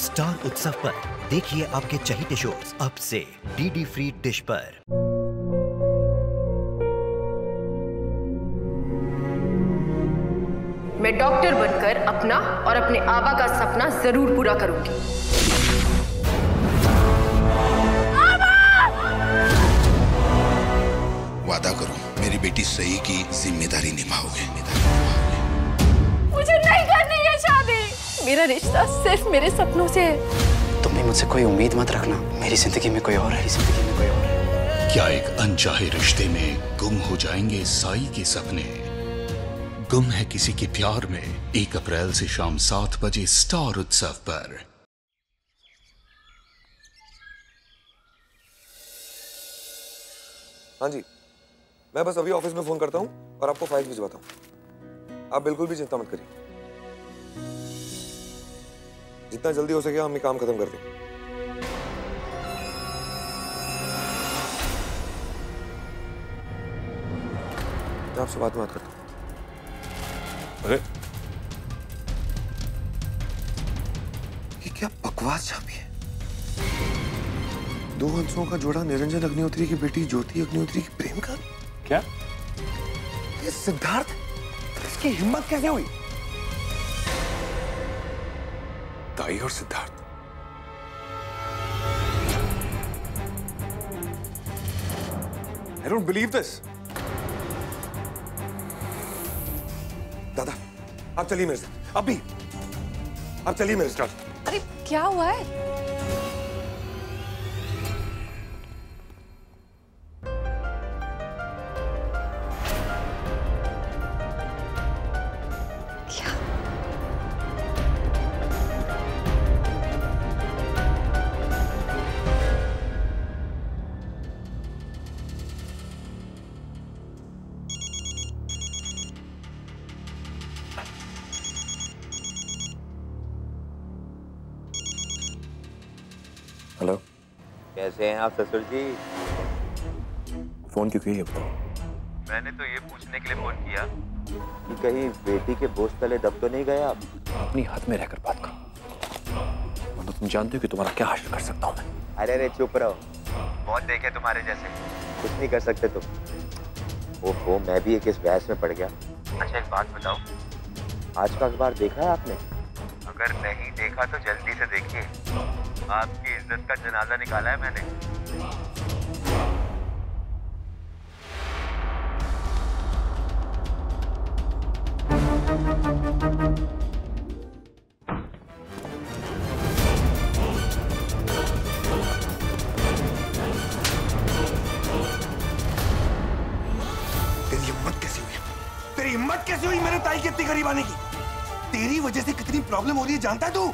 Star उत्सव पर देखिए आपके चहेते शोज अब से डीडी फ्री डिश पर। मैं डॉक्टर बनकर अपना और अपने आबा का सपना जरूर पूरा करूंगी। वादा करो मेरी बेटी सही की जिम्मेदारी निभाओगे। मुझे नहीं करनी है शादी। मेरा रिश्ता सिर्फ मेरे सपनों से है। तुम भी मुझसे कोई उम्मीद मत रखना। मेरी जिंदगी में कोई और है, जिंदगी में कोई और है। क्या एक अनचाहे रिश्ते में गुम हो जाएंगे साई के सपने? गुम है किसी के प्यार में 1 अप्रैल से शाम 7 बजे स्टार उत्सव पर। हाँ जी, मैं बस अभी ऑफिस में फोन करता हूँ और आपको फाइल भिजवाता हूँ। आप बिल्कुल भी चिंता मत करिए। जितना जल्दी हो सके हम ये काम खत्म कर दें। मैं आपसे बात करता हूँ। अरे ये क्या बकवास छापी है? 2 हंसों का जोड़ा निरंजन अग्निहोत्री की बेटी ज्योति अग्निहोत्री की प्रेम का। क्या ये सिद्धार्थ, इसकी हिम्मत कैसे हुई? ताई और Siddharth, I don't believe this. दादा, आप चलिए मेरे साथ। अभी आप चलिए मेरे साथ। अरे क्या हुआ है? हेलो, कैसे हैं आप ससुर जी? फोन क्यों किया ये बताओ। मैंने तो ये पूछने के लिए फोन किया कि कहीं बेटी के बोझ तले दब तो नहीं गए आप? अपनी हद में रहकर बात करो, वरना तुम जानते हो कि तुम्हारा क्या हासिल कर सकता हूँ मैं। अरे चुप रहो, बहुत देखे तुम्हारे जैसे, कुछ नहीं कर सकते तुम। ओहो, मैं भी एक इस बहस में पड़ गया। अच्छा एक बात बताओ, आज का अखबार देखा है आपने? अगर नहीं देखा तो जल्दी से देखिए, आपकी इज्जत का जनाजा निकाला है मैंने। तेरी हिम्मत कैसी हुई? तेरी हिम्मत कैसी हुई मेरे ताई के इतनी करीब आने की? तेरी वजह से कितनी प्रॉब्लम हो रही है जानता है तू?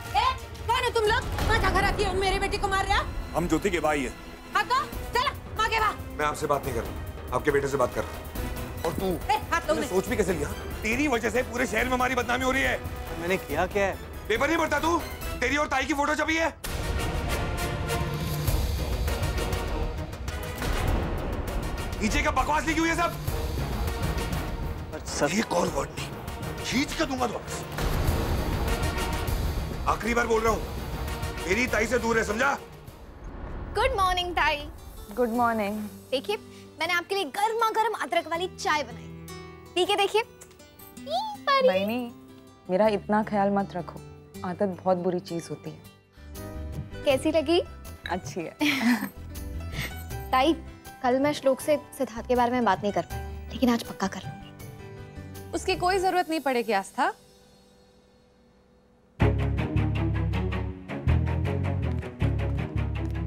कौन है तुम लोग? माँ घर आती है, मेरे बेटे को मार रहा? हम ज्योति के भाई है। हाँ तो चला माँ के वहाँ। मैं आपसे बात नहीं कर रहा, आपके बेटे से बात कर रहा हूँ। और तू सोच भी कैसे लिया? तेरी वजह से पूरे शहर में हमारी बदनामी हो रही है। मैंने किया क्या है? पेपर नहीं पढ़ता तू? तेरी और ताई की फोटो छपी है। नीचे का बकवास लिखी हुई है सब। एक और वर्ड नहीं, खींच कर दूंगा तो। आखिरी बार बोल रहा हूँ, मेरी ताई से दूर है, समझा? गुड मॉर्निंग ताई। Good morning. देखिए मैंने आपके लिए गर्मा गर्म अदरक वाली चाय बनाई, पी के देखिए। नहीं, मेरा इतना ख्याल मत रखो, आदत बहुत बुरी चीज होती है। कैसी लगी? अच्छी है। ताई कल मैं श्लोक से सिद्धार्थ के बारे में बात नहीं कर पाई, लेकिन आज पक्का कर लूंगी। उसकी कोई जरूरत नहीं पड़ेगी आस्था।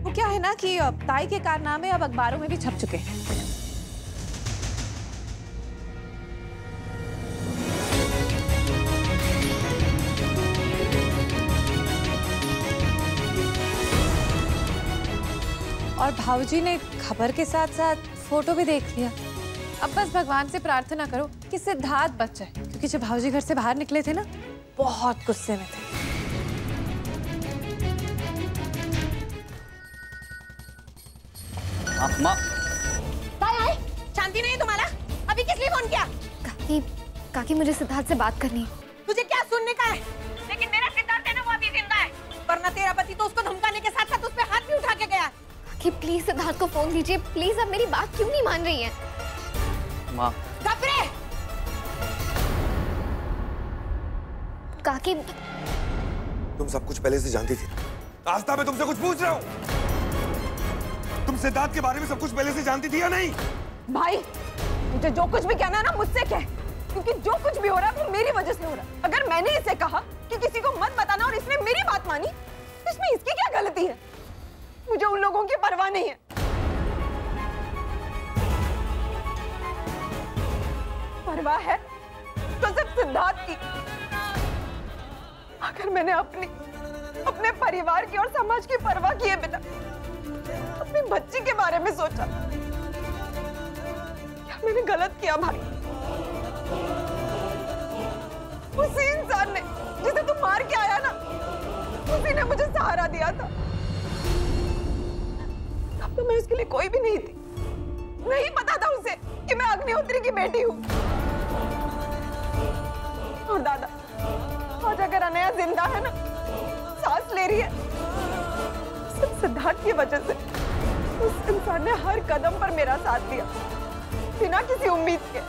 वो क्या है ना कि ताई के कारनामे अब अखबारों में भी छप चुके हैं। और भाऊजी ने खबर के साथ साथ फोटो भी देख लिया। अब बस भगवान से प्रार्थना करो कि सिद्धार्थ बच जाए, क्योंकि जब भाऊजी घर से बाहर निकले थे ना, बहुत गुस्से में थे। माँ, शांति नहीं तुम्हारा? अभी किस लिए फोन किया? काकी मुझे सिद्धार्थ से बात करनी है। तुझे क्या सुनने का है? लेकिन मेरा सिद्धार्थ है ना, वो अभी जिंदा है, वरना वरना तेरा पति तो उसको धमकाने के साथ साथ उस पे हाथ भी उठा के गया। कि प्लीज सिद्धार्थ को फोन दीजिए प्लीज। अब मेरी बात क्यों नहीं मान रही है? माँ घबरे। काकी तुम सब कुछ पहले से जानती थी। आस्था, मैं तुमसे कुछ पूछ रहा हूँ। तुम सिद्धार्थ के बारे में सब कुछ पहले से जानती थी या नहीं? भाई मुझे जो कुछ भी कहना है ना मुझसे कह, क्योंकि जो कुछ भी हो रहा है वो मेरी वजह से हो रहा है। अगर मैंने इसे कहा कि किसी को मत बताना और इसने मेरी बात मानी तो इसमें इसकी क्या गलती है? मुझे उन लोगों की परवाह नहीं है। परवाह है तो सिर्फ सिद्धार्थ की। अगर मैंने अपने परिवार की और समाज की परवाह किए बिना अपनी बच्ची के बारे में सोचा, क्या मैंने गलत किया भाई? उसी इंसान ने जिसे तुम मार के आया ना, उसी ने मुझे सहारा दिया था। तब तो मैं उसके लिए कोई भी नहीं थी। नहीं पता था उसे कि मैं अग्निहोत्री की बेटी हूँ। और दादा, आज अगर अनया जिंदा है ना, सांस ले रही है, सिर्फ सिद्धार्थ की वजह से। उस इंसान ने हर कदम पर मेरा साथ दिया बिना किसी उम्मीद के।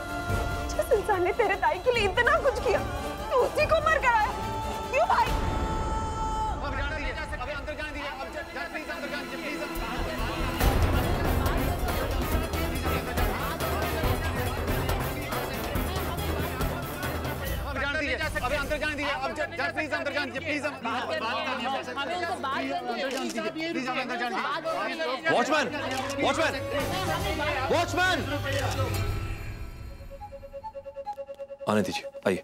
जिस इंसान ने तेरे ताई के लिए इतना कुछ किया, तो उसी को मर कर आया। क्यों भाई? अभी अंदर जाने दीजिए। अब प्लीज अंदर जाने दीजिए। प्लीज अंदर जाने दीजिए। वॉचमैन, वॉचमैन, वॉचमैन, आने दीजिए। आइए।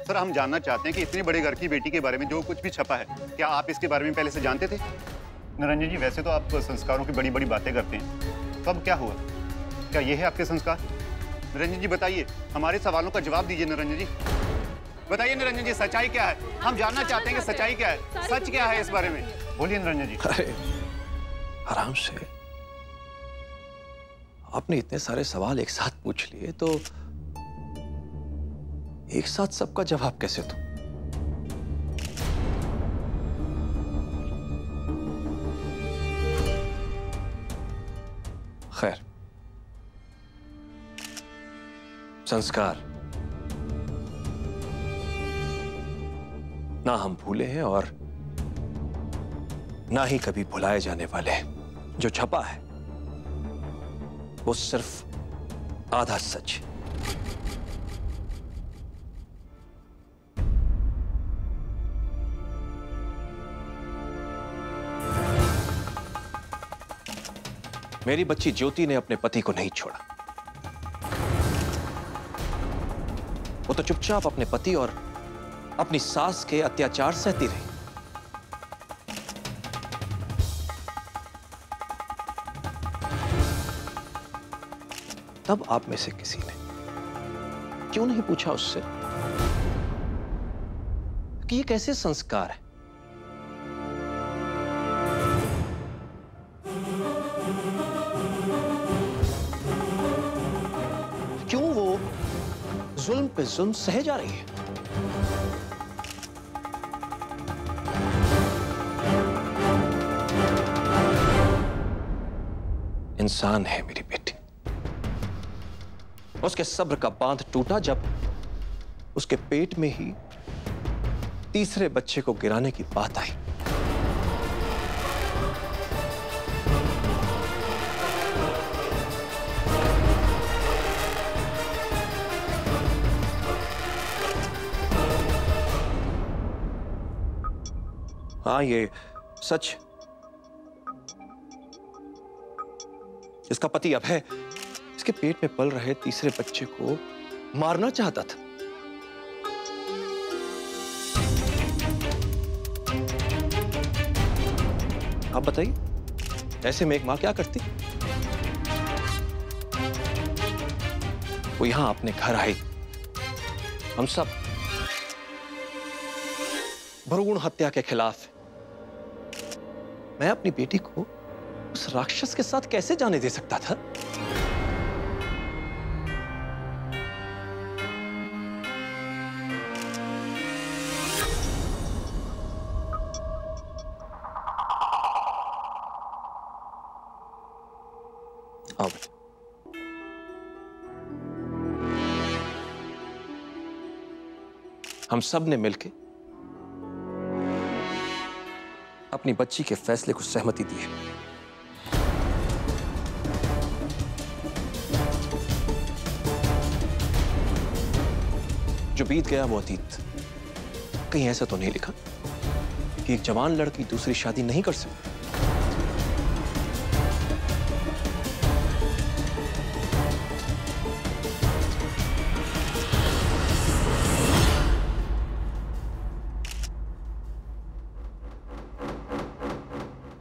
सर, हम जानना चाहते हैं कि इतने बड़े घर की बेटी के बारे में जो कुछ भी छपा है, क्या आप इसके बारे में पहले से जानते थे? निरंजन जी, वैसे तो आप संस्कारों की बड़ी बड़ी बातें करते हैं, तो अब क्या हुआ? क्या ये है आपके संस्कार? निरंजन जी बताइए, हमारे सवालों का जवाब दीजिए। निरंजन जी बताइए। निरंजन जी, सच्चाई क्या है? हम जानना चाहते हैं कि सच्चाई क्या है, सच क्या है इस बारे में। बोलिए निरंजन जी। अरे आराम से, आपने इतने सारे सवाल एक साथ पूछ लिए तो एक साथ सबका जवाब कैसे दूं? खैर, संस्कार ना हम भूले हैं और ना ही कभी भुलाए जाने वाले हैं। जो छपा है वो सिर्फ आधा सच। मेरी बच्ची ज्योति ने अपने पति को नहीं छोड़ा। वो तो चुपचाप अपने पति और अपनी सास के अत्याचार सहती रही। तब आप में से किसी ने क्यों नहीं पूछा उससे कि ये कैसे संस्कार है? क्यों वो जुल्म पे जुल्म सहे जा रही है? इंसान है मेरी बेटी। उसके सब्र का बांध टूटा जब उसके पेट में ही तीसरे बच्चे को गिराने की बात आई। हाँ, ये सच। इसका पति अभय इसके पेट में पल रहे तीसरे बच्चे को मारना चाहता था। आप बताइए, ऐसे में एक मां क्या करती? वो यहां अपने घर आई, हम सब भ्रूण हत्या के खिलाफ। मैं अपनी बेटी को उस राक्षस के साथ कैसे जाने दे सकता था? आओ। हम सब ने मिलकर अपनी बच्ची के फैसले को सहमति दी है। जो बीत गया वो अतीत। कहीं ऐसा तो नहीं लिखा कि एक जवान लड़की दूसरी शादी नहीं कर सकती?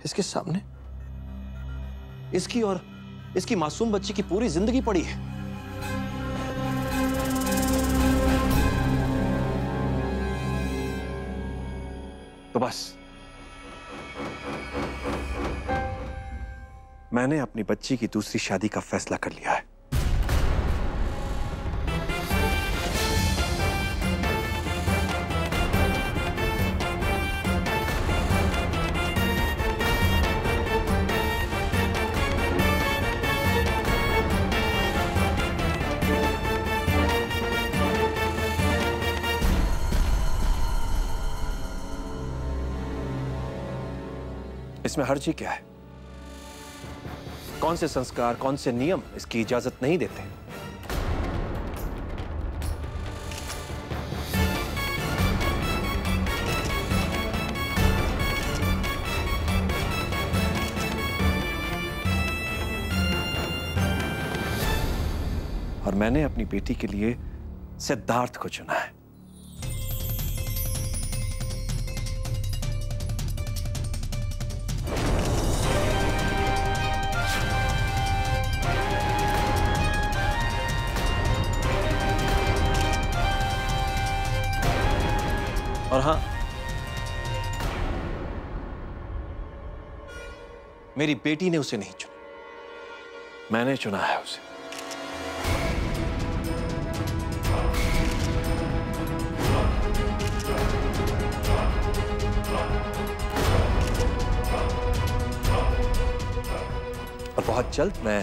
इसके सामने इसकी और इसकी मासूम बच्ची की पूरी जिंदगी पड़ी है। तो बस मैंने अपनी बच्ची की दूसरी शादी का फैसला कर लिया है। इसमें हर्जी क्या है? कौन से संस्कार, कौन से नियम इसकी इजाजत नहीं देते? और मैंने अपनी बेटी के लिए सिद्धार्थ को चुना है। और हां, मेरी बेटी ने उसे नहीं चुना, मैंने चुना है उसे। और बहुत जल्द मैं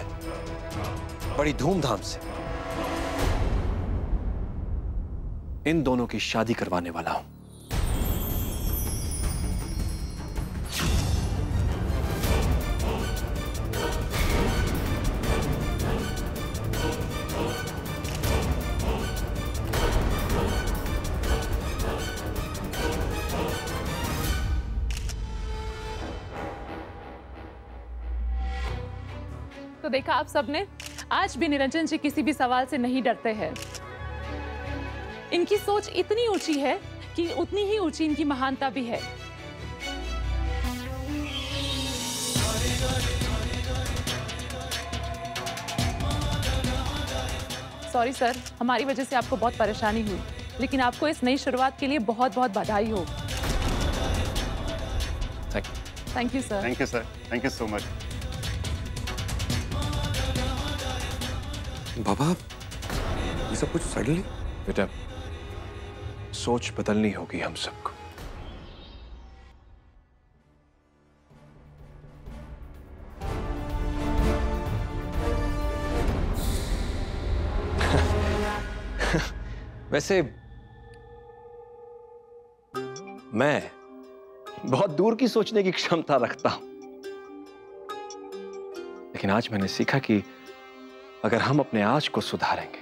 बड़ी धूमधाम से इन दोनों की शादी करवाने वाला हूं। तो देखा आप सबने, आज भी निरंजन जी किसी भी सवाल से नहीं डरते हैं। इनकी सोच इतनी ऊंची है कि उतनी ही ऊंची इनकी महानता भी है। सॉरी सर, हमारी वजह से आपको बहुत परेशानी हुई, लेकिन आपको इस नई शुरुआत के लिए बहुत बहुत बधाई हो। Thank you sir. Thank you sir, thank you so much. बाबा, ये सब कुछ सडनली? बेटा, सोच बदलनी होगी हम सबको। वैसे मैं बहुत दूर की सोचने की क्षमता रखता हूं, लेकिन आज मैंने सीखा कि अगर हम अपने आज को सुधारेंगे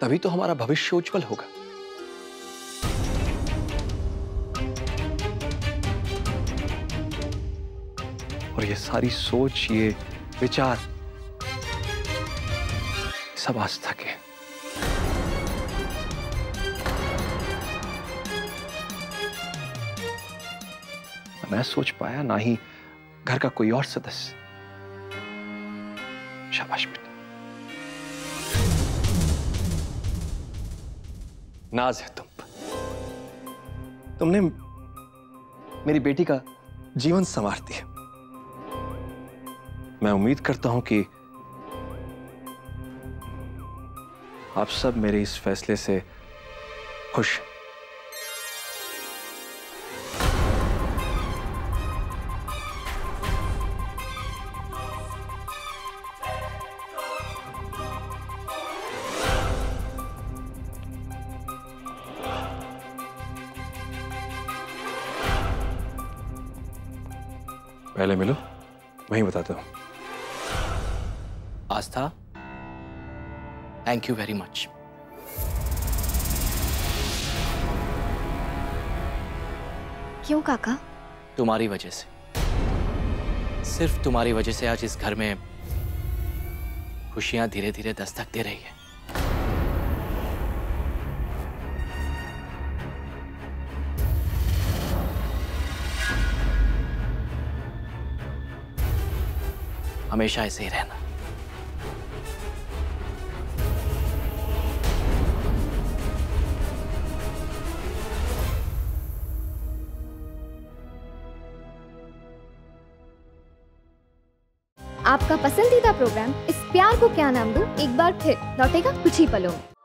तभी तो हमारा भविष्य उज्जवल होगा। और ये सारी सोच, ये विचार सब आस्था के। मैं सोच पाया, ना ही घर का कोई और सदस्य। शाबाश बेटा। नाज है तुम पर। तुमने मेरी बेटी का जीवन संवार दिया। मैं उम्मीद करता हूं कि आप सब मेरे इस फैसले से खुश हैं। पहले मिलो, वहीं बताता हूँ। आस्था, थैंक यू वेरी मच। क्यों काका? तुम्हारी वजह से, सिर्फ तुम्हारी वजह से आज इस घर में खुशियां धीरे धीरे दस्तक दे रही है। हमेशा ऐसे ही रहना। आपका पसंदीदा प्रोग्राम इस प्यार को क्या नाम दूं एक बार फिर लौटेगा कुछ ही पलों में।